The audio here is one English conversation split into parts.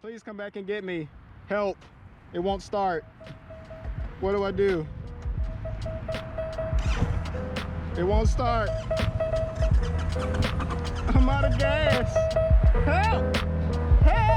Please come back and get me. Help. It won't start. What do I do? It won't start. I'm out of gas. Help! Help!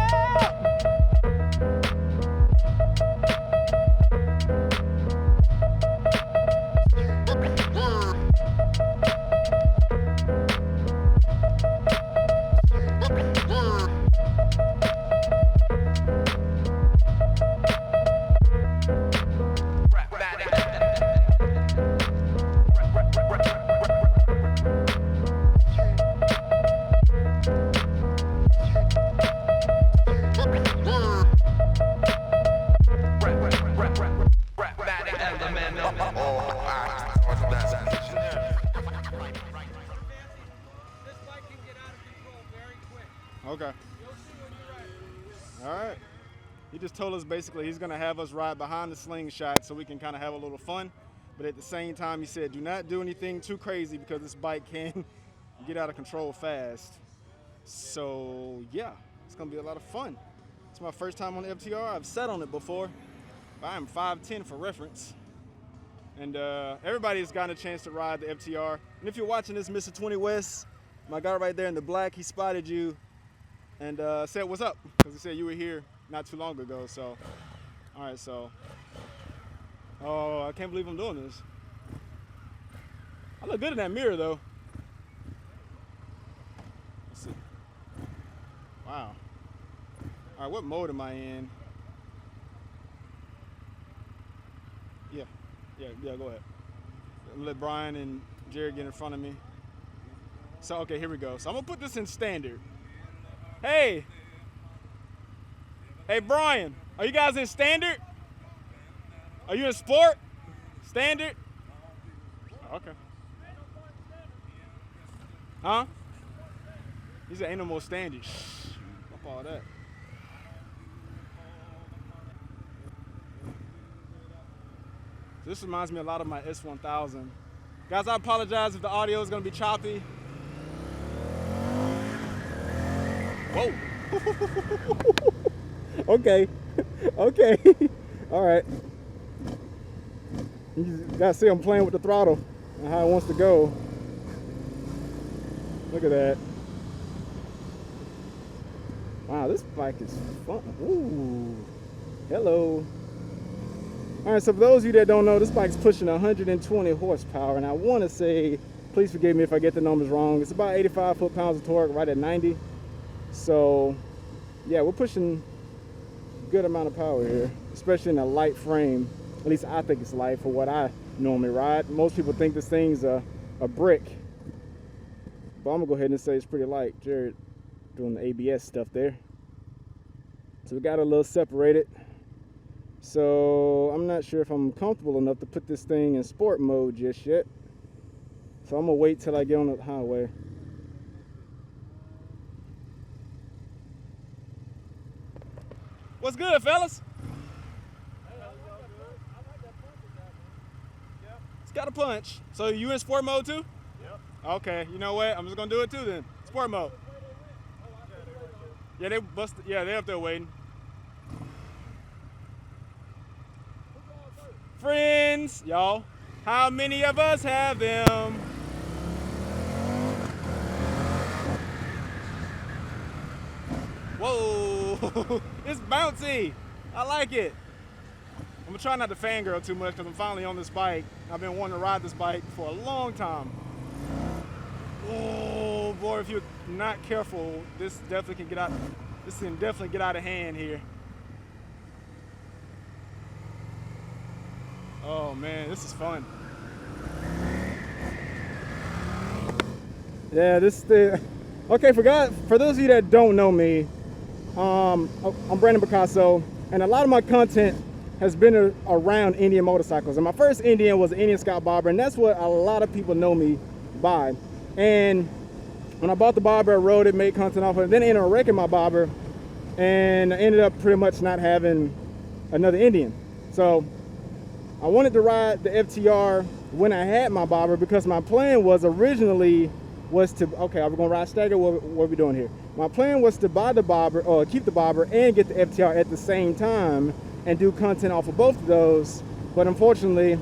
Okay. All right. He just told us basically he's going to have us ride behind the slingshot so we can kind of have a little fun. But at the same time, he said, do not do anything too crazy because this bike can get out of control fast. So, yeah, it's going to be a lot of fun. It's my first time on the FTR. I've sat on it before. I'm 5'10" for reference. And everybody has gotten a chance to ride the FTR. And if you're watching this, Mr. 20 West, my guy right there in the black, he spotted you and said, what's up? Because he said you were here not too long ago. So, all right, so. Oh, I can't believe I'm doing this. I look good in that mirror, though. Let's see. Wow. All right, what mode am I in? Yeah, go ahead. Let Brian and Jared get in front of me. So, okay, here we go. So I'm gonna put this in standard. Hey, Brian, are you guys in standard? Are you in sport? Standard? Okay. Huh? He said ain't no more standard. Shh, fuck all that. This reminds me a lot of my S1000. Guys, I apologize if the audio is gonna be choppy. Whoa. Okay. All right. You gotta see I'm playing with the throttle and how it wants to go. Look at that. Wow, this bike is fun. Ooh. Hello. All right, so for those of you that don't know, this bike's pushing 120 horsepower, and I want to say, please forgive me if I get the numbers wrong, it's about 85 foot-pounds of torque, right at 90. So, yeah, we're pushing a good amount of power here, especially in a light frame. At least I think it's light for what I normally ride. Most people think this thing's a brick, but I'm gonna go ahead and say it's pretty light. Jared doing the ABS stuff there. So we got it a little separated. So I'm not sure if I'm comfortable enough to put this thing in sport mode just yet. So I'm gonna wait till I get on the highway. What's good, fellas? It's got a punch. So you in sport mode too? Yep. Okay, you know what? I'm just gonna do it too then. Sport mode. Yeah, they're up there waiting. Friends, y'all, how many of us have them? Whoa, it's bouncy. I like it. I'm gonna try not to fangirl too much because I'm finally on this bike. I've been wanting to ride this bike for a long time. Oh boy, if you're not careful, this can definitely get out of hand here. Oh man, this is fun. Yeah, okay, for those of you that don't know me, I'm Brandon Bicasso, and a lot of my content has been around Indian motorcycles. And my first Indian was an Indian Scout bobber, and that's what a lot of people know me by. And when I bought the bobber, I rode it, made content off of it, then I ended up wrecking my bobber, and I ended up pretty much not having another Indian. So I wanted to ride the FTR when I had my bobber because my plan was originally to, okay, are we gonna ride stagger? What are we doing here? My plan was to buy the bobber, or keep the bobber, and get the FTR at the same time and do content off of both of those. But unfortunately,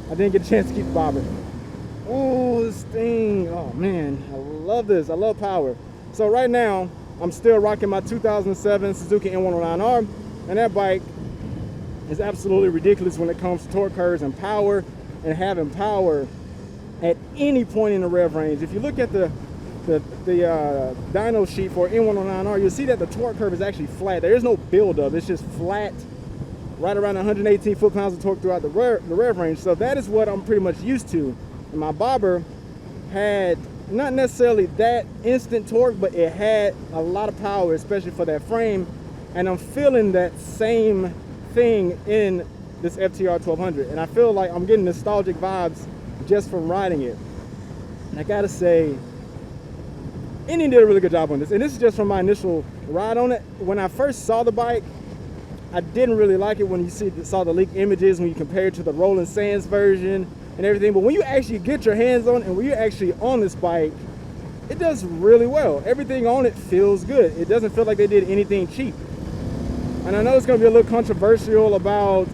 I didn't get a chance to keep the bobber. Oh, this thing. Oh man, I love this. I love power. So right now, I'm still rocking my 2007 Suzuki N109R, and that bike is absolutely ridiculous when it comes to torque curves and power, and having power at any point in the rev range. If you look at the dyno sheet for N109R, you'll see that the torque curve is actually flat. There is no buildup. It's just flat, right around 118 foot-pounds of torque throughout the rev range. So that is what I'm pretty much used to. And my bobber had not necessarily that instant torque, but it had a lot of power, especially for that frame. And I'm feeling that same thing in this FTR 1200. And I feel like I'm getting nostalgic vibes just from riding it. And I gotta say, Indian did a really good job on this. And this is just from my initial ride on it. When I first saw the bike, I didn't really like it when you saw the leaked images, when you compare it to the Rolling Sands version and everything. But when you actually get your hands on it, and when you're actually on this bike, it does really well. Everything on it feels good. It doesn't feel like they did anything cheap. And I know it's going to be a little controversial about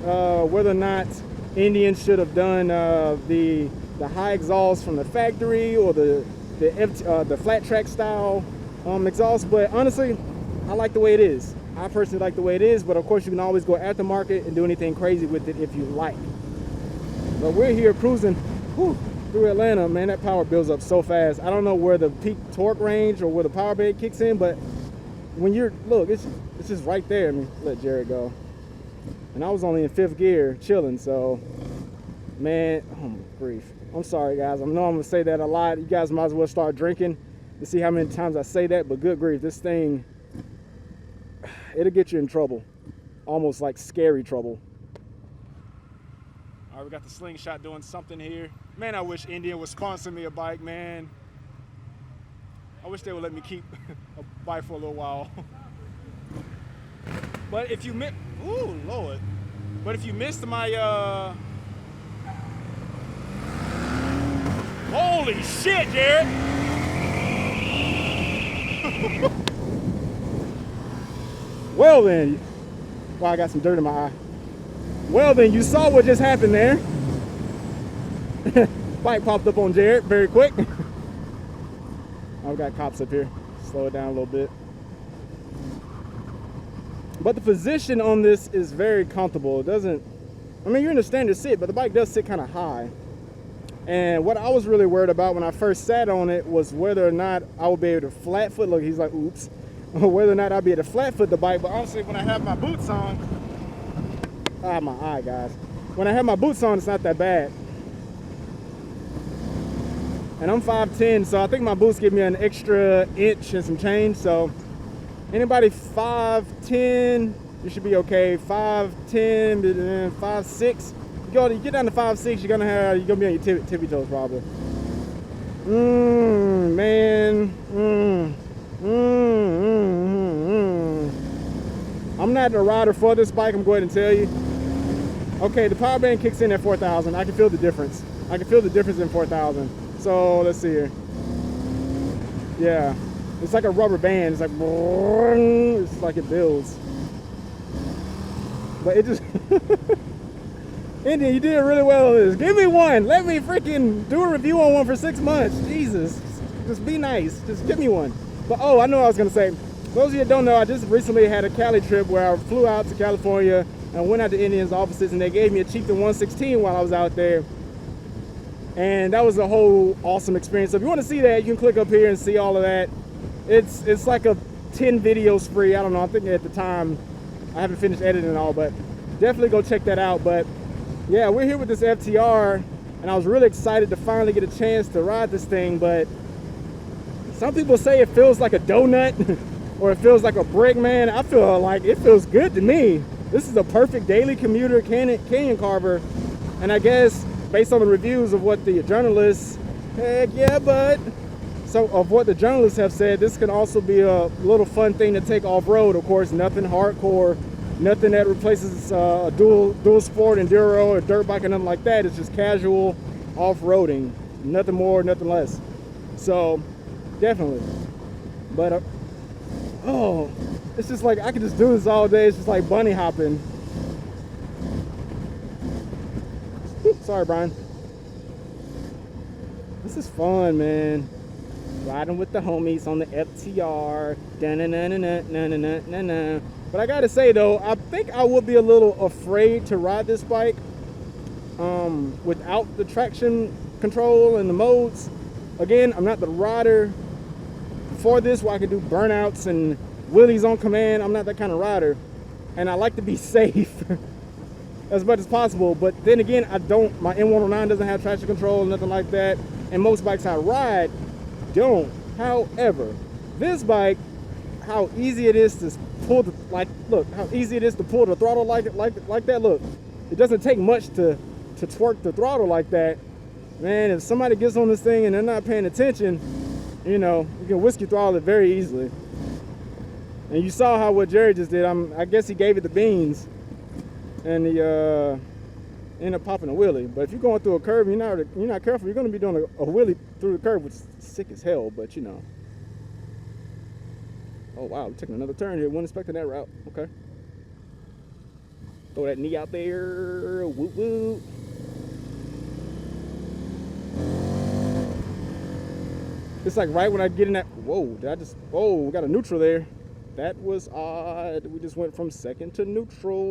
whether or not Indian should have done the high exhaust from the factory or the flat track style exhaust, but honestly, I like the way it is. I personally like the way it is, but of course you can always go aftermarket and do anything crazy with it if you like. But we're here cruising through Atlanta. Man, that power builds up so fast. I don't know where the peak torque range or where the power bed kicks in, but when you're, look, it's just right there. I mean, let Jared go. And I was only in 5th gear chilling, so man, oh my grief. I'm sorry guys, I know I'm gonna say that a lot. You guys might as well start drinking to see how many times I say that, but good grief, this thing, it'll get you in trouble. Almost like scary trouble. All right, we got the Slingshot doing something here. Man, I wish Indian would sponsor me a bike, man. I wish they would let me keep a bike for a little while. But if you miss, ooh, Lord. But if you missed my, holy shit, Jared! Well then, wow, I got some dirt in my eye. Well then, you saw what just happened there. Bike popped up on Jared very quick. I've got cops up here. Slow it down a little bit. But the position on this is very comfortable. It doesn't, I mean, you're in a standard sit, but the bike does sit kind of high. And what I was really worried about when I first sat on it was whether or not I would be able to flat foot, look, he's like, oops, whether or not I'd be able to flat foot the bike. But honestly, when I have my boots on, my eye, guys. When I have my boots on, it's not that bad. And I'm 5'10", so I think my boots give me an extra inch and some change. So anybody 5'10", you should be okay. 5'10", 5'6". You get down to 5'6", you're gonna be on your tippy toes probably. Man. I'm not the rider for this bike, I'm going to tell you. Okay, the power band kicks in at 4,000. I can feel the difference. I can feel the difference in 4,000. So let's see here. Yeah, it's like a rubber band. It's like it builds. But it just Indian, you did really well on this. Give me one. Let me freaking do a review on one for 6 months. Jesus, just be nice. Just give me one. But oh, I know what I was gonna say. Those of you that don't know, I just recently had a Cali trip where I flew out to California and went out to Indian's offices, and they gave me a Chieftain 116 while I was out there. And that was a whole awesome experience. So if you want to see that, you can click up here and see all of that. It's like a 10 videos free. I don't know, I think at the time I haven't finished editing it all, but definitely go check that out. But yeah, we're here with this FTR, and I was really excited to finally get a chance to ride this thing. But some people say it feels like a donut or it feels like a brick, man. I feel like it feels good to me. This is a perfect daily commuter canyon carver. And I guess based on the reviews of what the journalists, heck yeah, bud. So of what the journalists have said, this can also be a little fun thing to take off-road. Of course, nothing hardcore, nothing that replaces a dual sport enduro or dirt bike or nothing like that. It's just casual off-roading, nothing more, nothing less. So definitely. But Oh, it's just like I could just do this all day. It's just like bunny hopping. Sorry, Brian. This is fun, man. Riding with the homies on the FTR. Da-na-na-na-na-na-na-na-na. But I gotta say though, I think I would be a little afraid to ride this bike without the traction control and the modes. Again, I'm not the rider for this where I can do burnouts and wheelies on command. I'm not that kind of rider, and I like to be safe as much as possible. But then again, my N109 doesn't have traction control or nothing like that, and most bikes I ride don't. However, this bike, how easy it is to pull the, look how easy it is to pull the throttle like that. Look, it doesn't take much to twerk the throttle like that. Man, if somebody gets on this thing and they're not paying attention, you know, you can whiskey throttle it very easily. And you saw how what Jerry just did. I guess he gave it the beans, and he ended up popping a wheelie. But if you're going through a curve, and you're not careful, you're going to be doing a wheelie through the curve, which is sick as hell. But you know. Oh wow, we're taking another turn here. Wasn't expecting that route. Okay. Throw that knee out there. Whoop whoop. It's like right when I get in that, whoa, we got a neutral there. That was odd. We just went from second to neutral.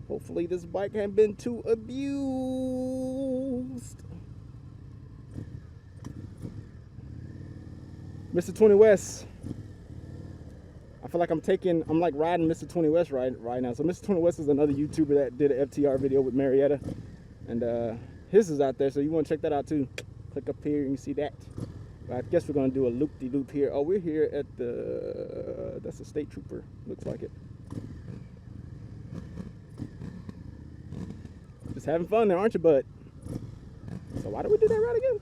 Hopefully this bike hasn't been too abused. Mr. 20 West. I feel like I'm like riding Mr. 20 West right now. So Mr. 20 West is another YouTuber that did an FTR video with Marietta. And his is out there, so you want to check that out too. Click up here and you see that. I guess we're going to do a loop-de-loop here. Oh, we're here at that's a state trooper. Looks like it. Just having fun there, aren't you, bud? So why did we do that route again?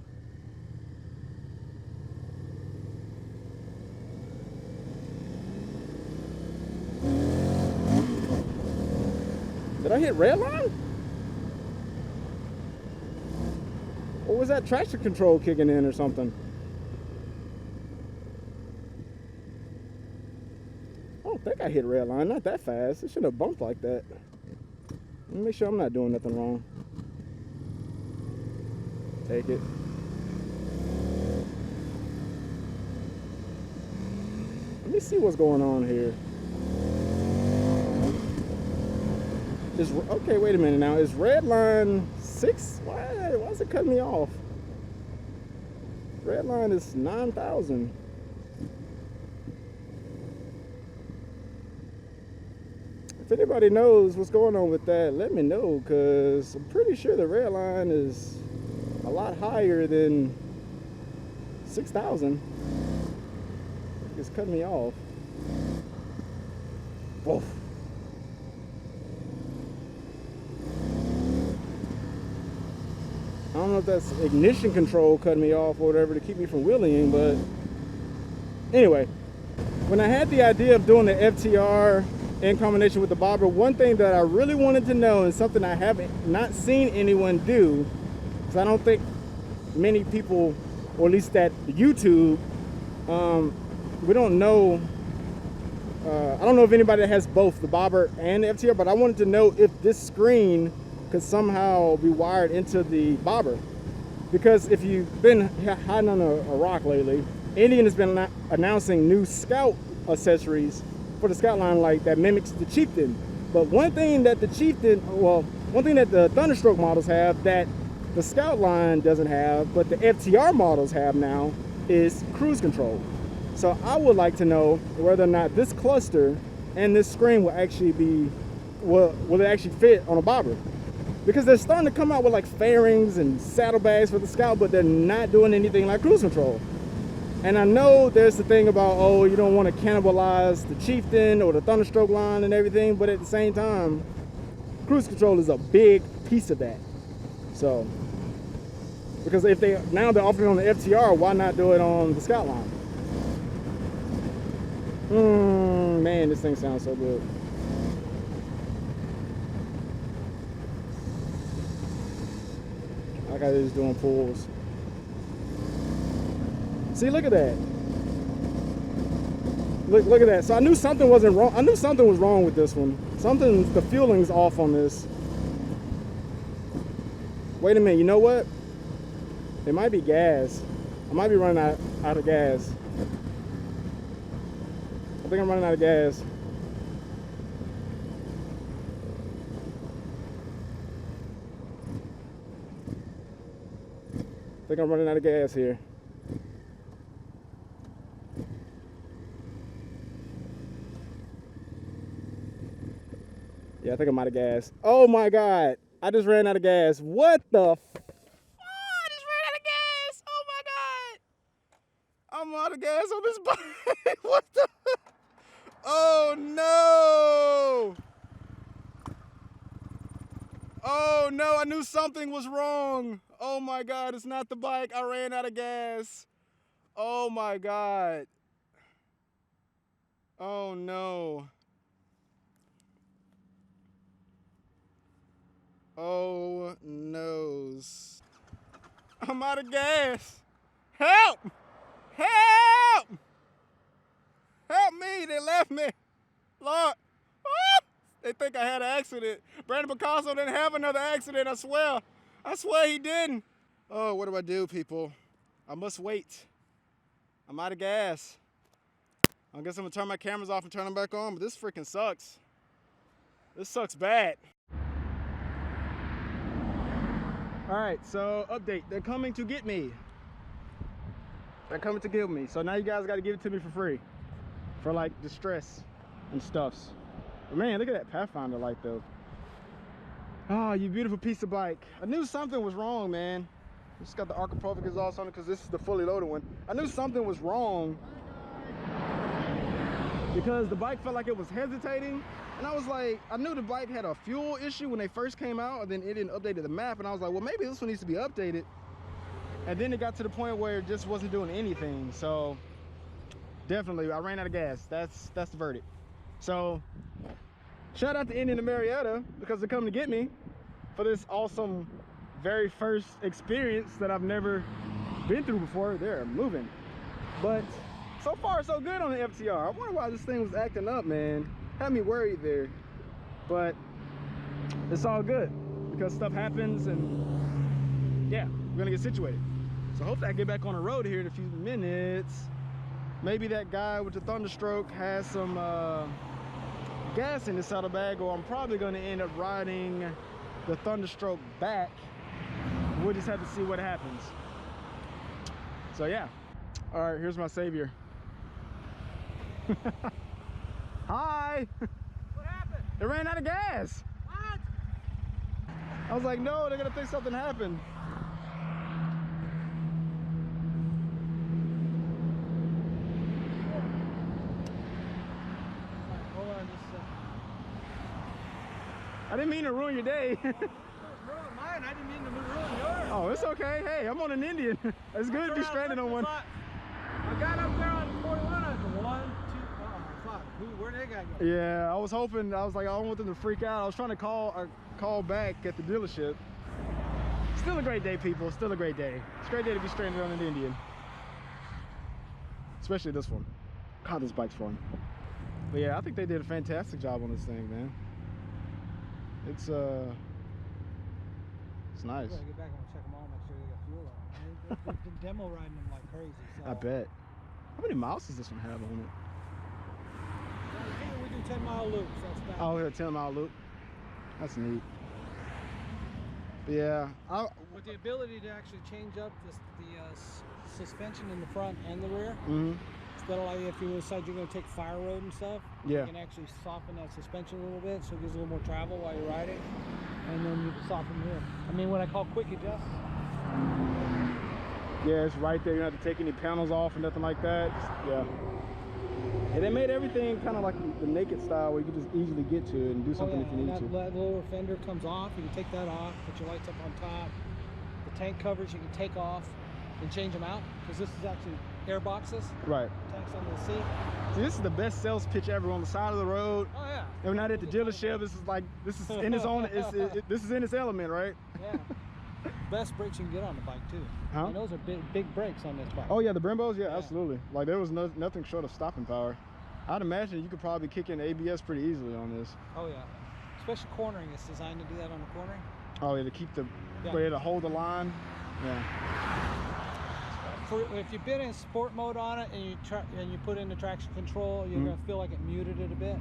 Did I hit red line? Or was that traction control kicking in or something? I don't think I hit red line, not that fast. It shouldn't have bumped like that. Let me make sure I'm not doing nothing wrong. Take it. Let me see what's going on here. Okay, wait a minute now. Is red line 6? Why is it cutting me off? Red line is 9,000. If anybody knows what's going on with that, let me know, because I'm pretty sure the red line is a lot higher than 6,000. It's cutting me off. Whoa. I don't know if that's ignition control cutting me off or whatever to keep me from wheeling, but anyway, when I had the idea of doing the FTR in combination with the bobber, one thing that I really wanted to know, and something I haven't not seen anyone do, because I don't think many people, or at least at YouTube, we don't know, I don't know if anybody that has both the bobber and the FTR, but I wanted to know if this screen could somehow be wired into the bobber. Because if you've been hiding on a rock lately, Indian has been announcing new Scout accessories for the Scout line like that mimics the Chieftain. But one thing that the Thunderstroke models have that the Scout line doesn't have, but the FTR models have now, is cruise control. So I would like to know whether or not this cluster and this screen will actually will it actually fit on a bobber. Because they're starting to come out with like fairings and saddlebags for the Scout, but they're not doing anything like cruise control. And I know there's the thing about, oh, you don't want to cannibalize the Chieftain or the Thunderstroke line and everything, but at the same time, cruise control is a big piece of that. So, because if they're offering it on the FTR, why not do it on the Scout line? Man, this thing sounds so good. Like I was doing pulls. See, look at that. Look at that. So I knew something wasn't wrong. I knew something was wrong with this one. The fueling's off on this. Wait a minute, you know what? It might be gas. I might be running out of gas. I think I'm running out of gas. I think I'm running out of gas here. Yeah, I think I'm out of gas. Oh my God, I just ran out of gas. What the I just ran out of gas. Oh my God. I'm out of gas on this bike. What the? Oh no. Oh no, I knew something was wrong. Oh my God, it's not the bike. I ran out of gas. Oh my God. Oh no. Oh noes. I'm out of gas. Help! Help! Help me! They left me. Lord. Ah! They think I had an accident. Brandon Bicasso didn't have another accident, I swear. I swear he didn't. Oh, what do I do, people? I must wait. I'm out of gas. I guess I'm gonna turn my cameras off and turn them back on, but this freaking sucks. This sucks bad. All right, so update. They're coming to get me. They're coming to get me. So now you guys got to give it to me for free. For like distress and stuffs. But man, look at that Pathfinder light though. Oh, you beautiful piece of bike. I knew something was wrong, man. It's got the Archiprophic exhaust on it because this is the fully loaded one. I knew something was wrong because the bike felt like it was hesitating. And I was like, I knew the bike had a fuel issue when they first came out, and then it didn't update the map. And I was like, well, maybe this one needs to be updated. And then it got to the point where it just wasn't doing anything. So definitely, I ran out of gas. That's the verdict. So shout out to Indian and Marietta because they're coming to get me for this awesome very first experience that I've never been through before. They're moving. But so far, so good on the FTR. I wonder why this thing was acting up, man. Had me worried there, but it's all good because stuff happens, and yeah, we're gonna get situated. So hopefully I get back on the road here in a few minutes. Maybe that guy with the Thunderstroke has some gas in his saddlebag, or I'm probably gonna end up riding the Thunderstroke back. We'll just have to see what happens. So yeah, all right, here's my savior. Hi! What happened? It ran out of gas. What? I was like, no, they're gonna think something happened. Hold on just a second. I didn't mean to ruin your day. Ruin mine. I didn't mean to ruin yours. Oh, it's okay. Hey, I'm on an Indian. It's good to be stranded on one. I got up there on 41. I said, 1, 2, fuck. Where'd that guy go? Yeah, I was hoping. I was like, I don't want them to freak out. I was trying to call back at the dealership. Still a great day, people. Still a great day. It's a great day to be stranded on an Indian. Especially this one. God, this bike's fun. But yeah, I think they did a fantastic job on this thing, man. It's nice. I gotta get back and check them all, make sure they got fuel on. They're demo riding them like crazy. So. I bet. How many miles does this one have on it? We do 10-mile loops. That's about Oh, yeah, 10-mile loop. That's neat. But yeah, with the ability to actually change up the suspension in the front and the rear. Mm-hmm. So that'll allow you, if you decide you're going to take fire road and stuff, yeah, you can actually soften that suspension a little bit so it gives a little more travel while you're riding. And then you can soften the rear. I mean, what I call quick adjust. Yeah, it's right there. You don't have to take any panels off or nothing like that. Yeah. And they made everything kind of like the naked style where you can just easily get to it and do something if you need to. That lower fender comes off. You can take that off, put your lights up on top. The tank covers you can take off and change them out because this is actually air boxes. Right. Tanks under the seat. See, this is the best sales pitch ever on the side of the road. Oh yeah. And we're not at the dealership. This is in its own. This is in its element, right? Yeah. Best brakes you can get on the bike too. Huh? And those are big brakes on this bike. Oh yeah, the Brembos. Yeah, yeah. Absolutely. Like there was nothing short of stopping power. I'd imagine you could probably kick in ABS pretty easily on this. Oh yeah, especially cornering. It's designed to do that on the cornering. Oh yeah, to keep the Yeah. way to hold the line. Yeah. If you've been in sport mode on it and you put in the traction control, you're gonna feel like it muted it a bit.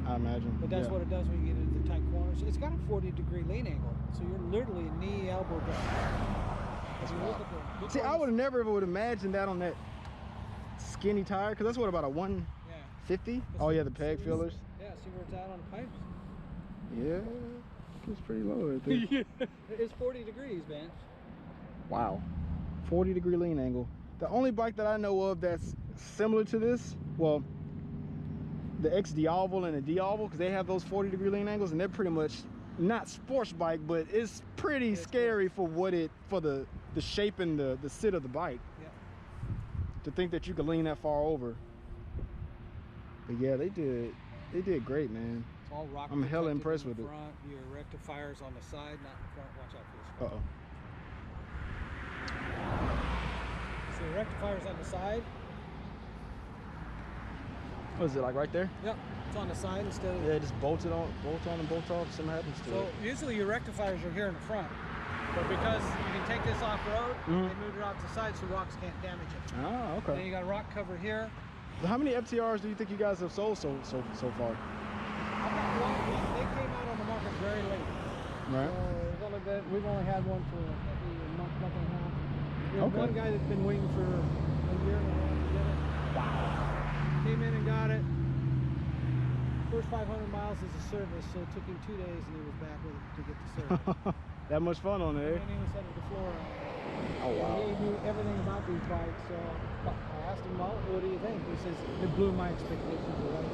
I imagine. But that's what it does when you get into the tight corners. It's got a 40-degree lean angle, so you're literally knee elbow down. See, I would have never would imagine that on that skinny tire, because that's what, about a 150? Oh yeah, the peg fillers. Yeah, see where it's at on the pipes? Yeah, it's pretty low right there. Yeah. It's 40 degrees, man. Wow. 40-degree lean angle. The only bike that I know of that's similar to this, well, the X-Diavel and the Diavel, because they have those 40-degree lean angles, and they're pretty much not sports bike, but it's pretty scary for what for the shape and the sit of the bike. Yeah. To think that you could lean that far over. But yeah, they did great, man. It's all rock. I'm hella impressed with it. Front, your rectifiers on the side, not in front. Watch out for this. Uh-oh. So the rectifiers on the side. What is it, like right there? Yep, it's on the side instead of... Yeah, just bolt on and bolt off, something happens to it. So usually your rectifiers are here in the front, but because you can take this off-road, they moved it off to the side so rocks can't damage it. Ah, okay. Then you got a rock cover here. So how many FTRs do you think you guys have sold so far? They came out on the market very late. Right. So we've only had one for maybe a month and a half. We have one guy that's been waiting for a year and a half to get it. Wow. Came in and got it. First 500 miles is a service, so it took him 2 days and he was back with it to get the service. That much fun on there. And then he was headed to Florida. Oh wow. He knew everything about these bikes, so I asked him, well, what do you think? He says, it blew my expectations away.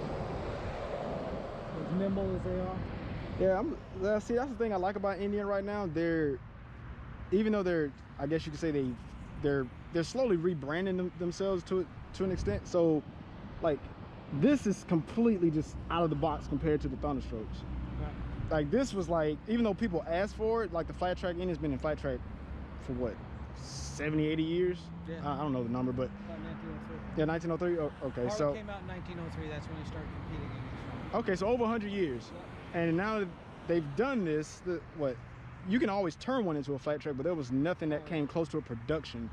As nimble as they are. Yeah, see, that's the thing I like about Indian right now. Even though I guess you could say they're slowly rebranding themselves to an extent. So, like, this is completely just out of the box compared to the Thunderstrokes. Right. Like, this was like, even though people asked for it, like the flat track Indian's been in flat track for what, 70, 80 years? Yeah. I don't know the number, but About 1903. yeah, 1903. Oh, okay, Harley so came out in 1903. That's when he started competing against. okay, so over 100 years. Yeah. And now that they've done this, you can always turn one into a flat track, but there was nothing that came close to a production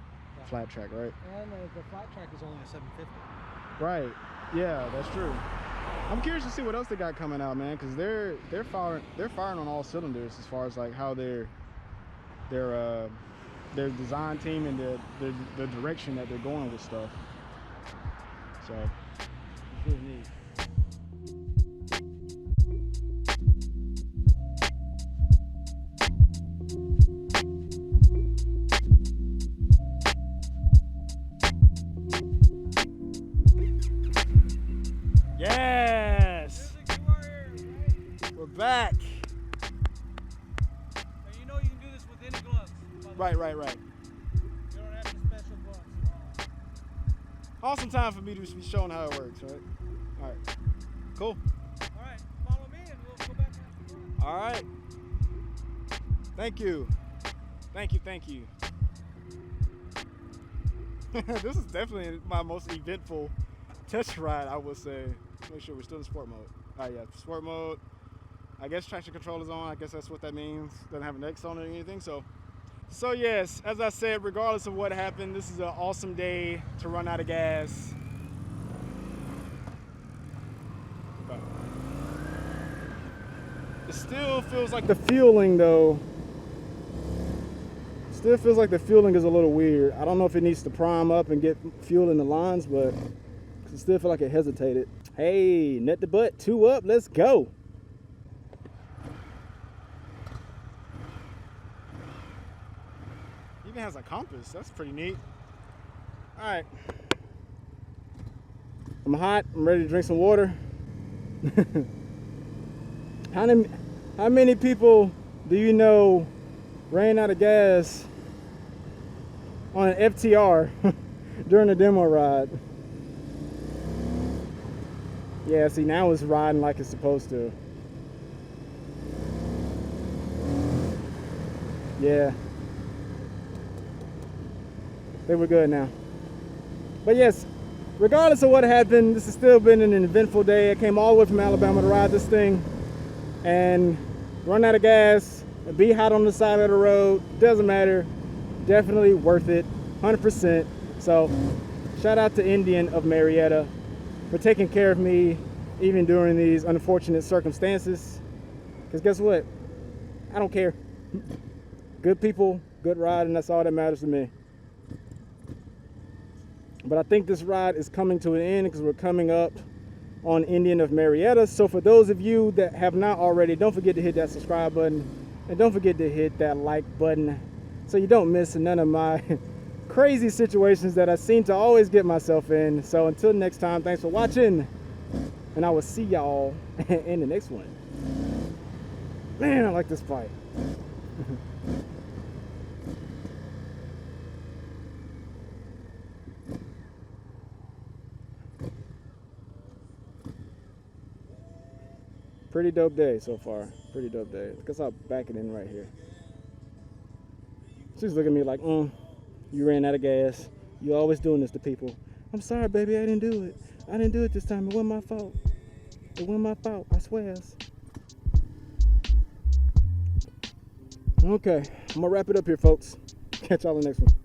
flat track, right? And the flat track is only a 750. Right. Yeah, that's true. I'm curious to see what else they got coming out, man, because they're firing on all cylinders as far as like how their design team and the direction that they're going with stuff. So it's really neat. Yes! We're back. And you know you can do this with any gloves. Right. You don't have any special gloves at all. Awesome time for me to be showing how it works, right? All right. Cool. All right, follow me and we'll go back and have some fun. All right. Thank you. Thank you. This is definitely my most eventful test ride, I would say. Make sure we're still in sport mode. All right, yeah, sport mode. I guess traction control is on. I guess that's what that means. Doesn't have an X on it or anything. So yes, as I said, regardless of what happened, this is an awesome day to run out of gas. Okay. It still feels like the fueling though. Still feels like the fueling is a little weird. I don't know if it needs to prime up and get fuel in the lines, but I still feel like it hesitated. Hey, net the butt, 2 up, let's go. Even has a compass, that's pretty neat. All right. I'm hot, I'm ready to drink some water. How many people do you know ran out of gas on an FTR during a demo ride? Yeah, see, now it's riding like it's supposed to. Yeah. They were good now. But yes, regardless of what happened, this has still been an eventful day. I came all the way from Alabama to ride this thing and run out of gas, be hot on the side of the road, doesn't matter. Definitely worth it, 100%. So shout out to Indian of Marietta for taking care of me even during these unfortunate circumstances. Because guess what? I don't care. Good people, good ride, and that's all that matters to me. But I think this ride is coming to an end because we're coming up on Indian of Marietta. So for those of you that have not already, don't forget to hit that subscribe button and don't forget to hit that like button so you don't miss none of my crazy situations that I seem to always get myself in. So until next time, thanks for watching, and I will see y'all in the next one. Man, I like this bike. Pretty dope day so far. Pretty dope day. Guess I'll back it in right here. She's looking at me like, you ran out of gas. You always doing this to people. I'm sorry, baby, I didn't do it. I didn't do it this time. It wasn't my fault. It wasn't my fault, I swear. Okay, I'm gonna wrap it up here, folks. Catch y'all in the next one.